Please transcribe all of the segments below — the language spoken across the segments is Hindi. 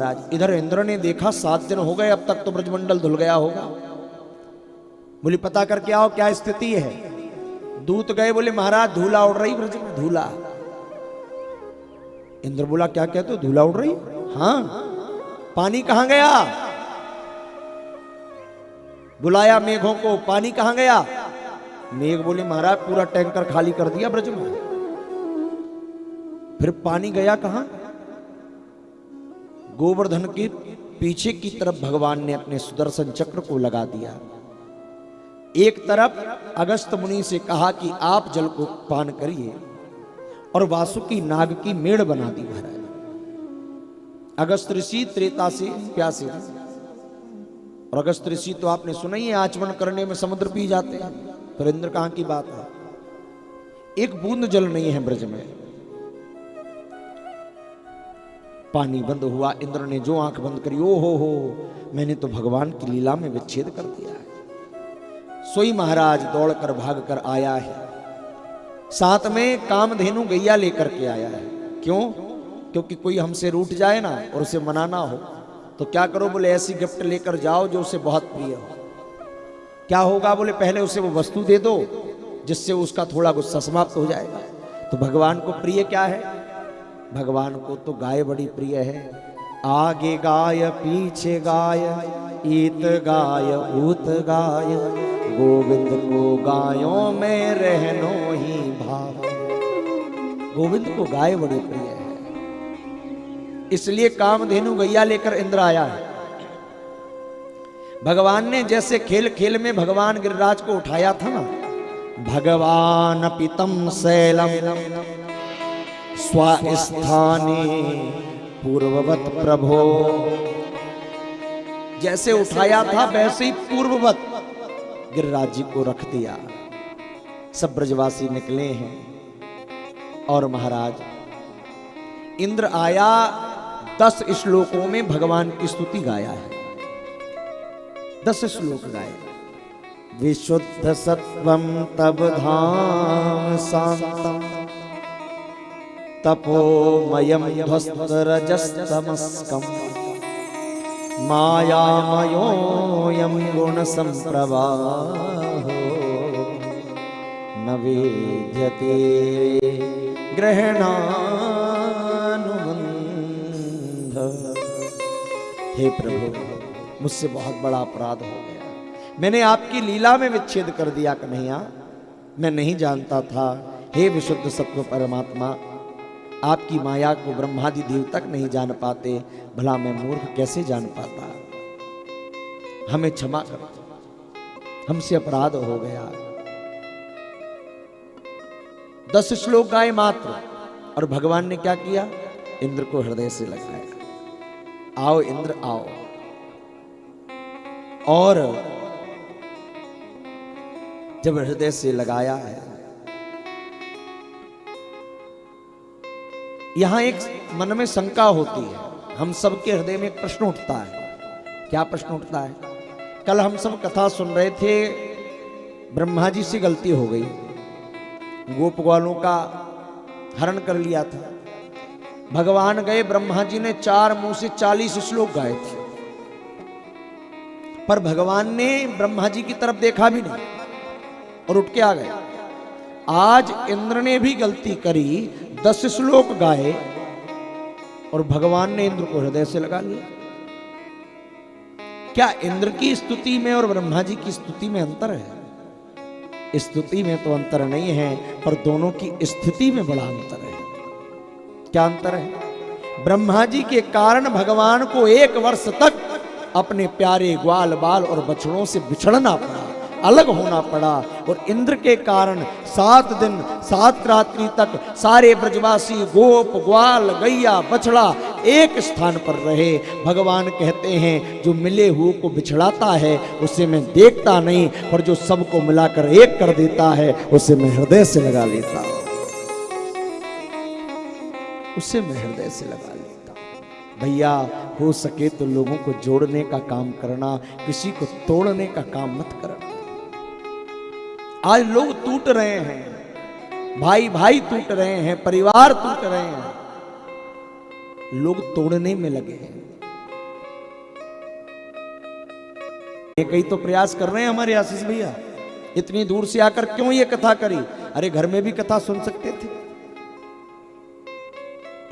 महाराज इधर इंद्र ने देखा 7 दिन हो गए, अब तक तो ब्रजमंडल धुल गया होगा। बोले पता करके आओ क्या स्थिति है। दूत गए, बोले महाराज धूला उड़ रही ब्रज में, धूला। इंद्र बोला क्या कहते हो, धूला उड़ रही? हाँ। पानी कहां गया? बुलाया मेघों को, पानी कहां गया? मेघ बोले महाराज पूरा टैंकर खाली कर दिया ब्रज में। फिर पानी गया कहां? गोवर्धन के पीछे की तरफ भगवान ने अपने सुदर्शन चक्र को लगा दिया। एक तरफ अगस्त मुनि से कहा कि आप जल को पान करिए, और वासुकी नाग की मेड़ बना दी महाराज। अगस्त ऋषि त्रेता से प्यासे थे, और अगस्त ऋषि तो आपने सुना ही है, आचमन करने में समुद्र पी जाते हैं। फिर इंद्र कहां की बात है, एक बूंद जल नहीं है ब्रज में। पानी बंद हुआ, इंद्र ने जो आंख बंद करी, ओ हो मैंने तो भगवान की लीला में विच्छेद कर दिया है। सोई महाराज दौड़कर भागकर आया है, साथ में कामधेनु गैया लेकर के आया है। क्यों? क्योंकि कोई हमसे रूठ जाए ना और उसे मनाना हो तो क्या करो, बोले ऐसी गिफ्ट लेकर जाओ जो उसे बहुत प्रिय हो। क्या होगा? बोले पहले उसे वो वस्तु दे दो जिससे उसका थोड़ा गुस्सा समाप्त हो जाएगा। तो भगवान को प्रिय क्या है? भगवान को तो गाय बड़ी प्रिय है। आगे गाय पीछे गाय, ईत गाय ऊत गाय, गोविंद को गायों में रहनो ही भाव। गोविंद को गाय बड़ी प्रिय है, इसलिए कामधेनु गैया लेकर इंद्र आया है। भगवान ने जैसे खेल खेल में भगवान गिरिराज को उठाया था ना, भगवान पितम शैलम स्वास्थाने पूर्ववत प्रभो, जैसे उठाया था वैसे ही पूर्ववत गिरिराज जी को रख दिया। सब ब्रजवासी निकले हैं, और महाराज इंद्र आया, 10 श्लोकों में भगवान की स्तुति गाया है। 10 श्लोक गाए। विशुद्ध सत्वम तब धाम शांतम, तपोमयम ध्वस्तरजस्तमस्कम, मायामयोऽयं गुण संप्रवाहो, न वेद्यते ग्रहणानुबंध। हे प्रभु, मुझसे बहुत बड़ा अपराध हो गया, मैंने आपकी लीला में विच्छेद कर दिया कन्हैया, मैं नहीं जानता था। हे विशुद्ध सत्व परमात्मा, आपकी माया को ब्रह्मादि देव तक नहीं जान पाते, भला मैं मूर्ख कैसे जान पाता। हमें क्षमा करो, हमसे अपराध हो गया। 10 श्लोक गाए मात्र, और भगवान ने क्या किया? इंद्र को हृदय से लगाया। आओ इंद्र आओ। और जब हृदय से लगाया है, यहां एक मन में शंका होती है, हम सबके हृदय में एक प्रश्न उठता है। क्या प्रश्न उठता है? कल हम सब कथा सुन रहे थे, ब्रह्मा जी से गलती हो गई, गोप ग्वालों का हरण कर लिया था। भगवान गए, ब्रह्मा जी ने 4 मुंह से 40 श्लोक गाए थे, पर भगवान ने ब्रह्मा जी की तरफ देखा भी नहीं और उठ के आ गए। आज इंद्र ने भी गलती करी, 10 श्लोक गाए, और भगवान ने इंद्र को हृदय से लगा लिया। क्या इंद्र की स्तुति में और ब्रह्मा जी की स्तुति में अंतर है? स्तुति में तो अंतर नहीं है, पर दोनों की स्थिति में बड़ा अंतर है। क्या अंतर है? ब्रह्मा जी के कारण भगवान को 1 वर्ष तक अपने प्यारे ग्वाल बाल और बछड़ों से बिछड़ना पड़ा, अलग होना पड़ा, और इंद्र के कारण 7 दिन 7 रात्रि तक सारे ब्रजवासी गोप ग्वाल गैया बछड़ा एक स्थान पर रहे। भगवान कहते हैं जो मिले हुए को बिछड़ाता है उसे मैं देखता नहीं, पर जो सबको मिलाकर एक कर देता है उसे मैं हृदय से लगा लेता हूं, उसे मैं हृदय से लगा लेता हूं। भैया हो सके तो लोगों को जोड़ने का काम करना, किसी को तोड़ने का काम मत करना। आज लोग टूट रहे हैं, भाई भाई टूट रहे हैं, परिवार टूट रहे हैं, लोग तोड़ने में लगे हैं। कई तो प्रयास कर रहे हैं हमारे आशीष भैया, इतनी दूर से आकर क्यों ये कथा करी? अरे घर में भी कथा सुन सकते थे।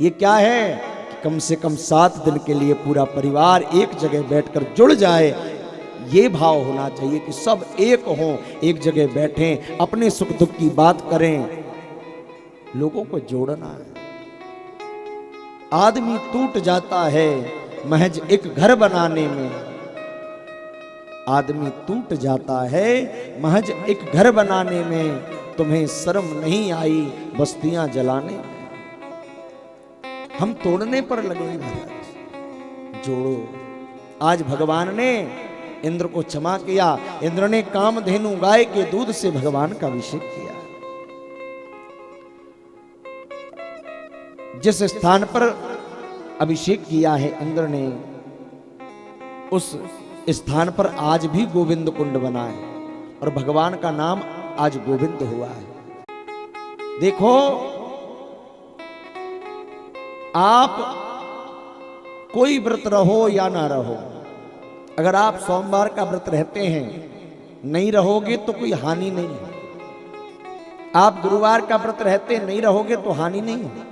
ये क्या है कि कम से कम 7 दिन के लिए पूरा परिवार एक जगह बैठकर जुड़ जाए। ये भाव होना चाहिए कि सब एक हों, एक जगह बैठें, अपने सुख दुख की बात करें, लोगों को जोड़ना है। आदमी टूट जाता है महज एक घर बनाने में, आदमी टूट जाता है महज एक घर बनाने में। तुम्हें शर्म नहीं आई बस्तियां जलाने में? हम तोड़ने पर लगे महाराज, जोड़ो। आज भगवान ने इंद्र को क्षमा किया। इंद्र ने कामधेनु गाय के दूध से भगवान का अभिषेक किया। जिस स्थान पर अभिषेक किया है इंद्र ने, उस स्थान पर आज भी गोविंद कुंड बना है और भगवान का नाम आज गोविंद हुआ है। देखो, आप कोई व्रत रहो या ना रहो, अगर आप सोमवार का व्रत रहते हैं, नहीं रहोगे तो कोई हानि नहीं है। आप गुरुवार का व्रत रहते नहीं रहोगे तो हानि नहीं है।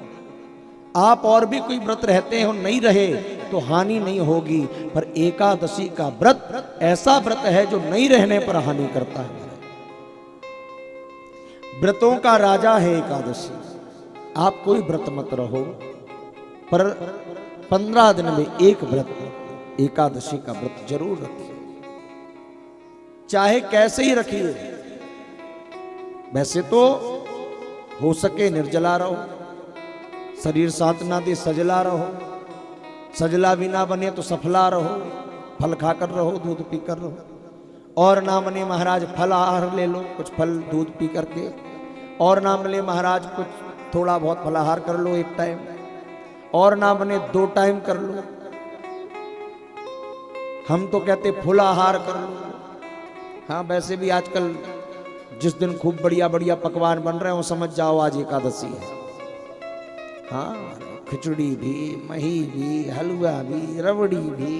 आप और भी कोई व्रत रहते हैं और नहीं रहे तो हानि नहीं होगी। पर एकादशी का व्रत ऐसा व्रत है जो नहीं रहने पर हानि करता है। व्रतों का राजा है एकादशी। आप कोई व्रत मत रहो, पर 15 दिन में एक व्रत, एकादशी का व्रत जरूर रखिए, चाहे कैसे ही रखिए। वैसे तो हो सके निर्जला रहो, शरीर साथ ना दे सजला रहो, सजला भी ना बने तो सफला रहो, फल खाकर रहो, दूध पीकर रहो, और ना बने महाराज फल आहार ले लो, कुछ फल दूध पी करके, और ना बने महाराज कुछ थोड़ा बहुत फलाहार कर लो एक टाइम, और ना बने 2 टाइम कर लो। हम तो कहते फुल आहार कर लो। हाँ, वैसे भी आजकल जिस दिन खूब बढ़िया बढ़िया पकवान बन रहे हो, समझ जाओ आज एकादशी है। हाँ, खिचड़ी भी, मही भी, हलवा भी, रबड़ी भी,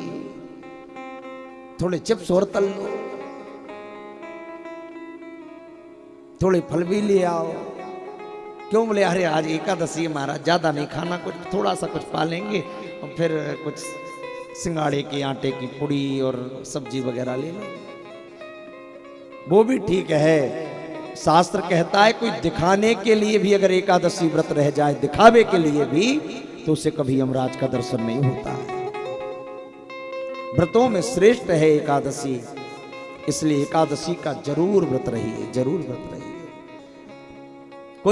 थोड़े चिप्स और तल लो, थोड़े फल भी ले आओ। क्यों बोले? अरे आज एकादशी महाराज, ज्यादा नहीं खाना, कुछ थोड़ा सा कुछ पालेंगे और फिर कुछ सिंगाड़े के आटे की पुड़ी और सब्जी वगैरह ले लो। वो भी ठीक है। शास्त्र कहता है कोई दिखाने के लिए भी अगर एकादशी व्रत रह जाए, दिखावे के लिए भी, तो उसे कभी यमराज का दर्शन नहीं होता है। व्रतों में श्रेष्ठ है एकादशी, इसलिए एकादशी का जरूर व्रत रहिए, जरूर व्रत रहिए।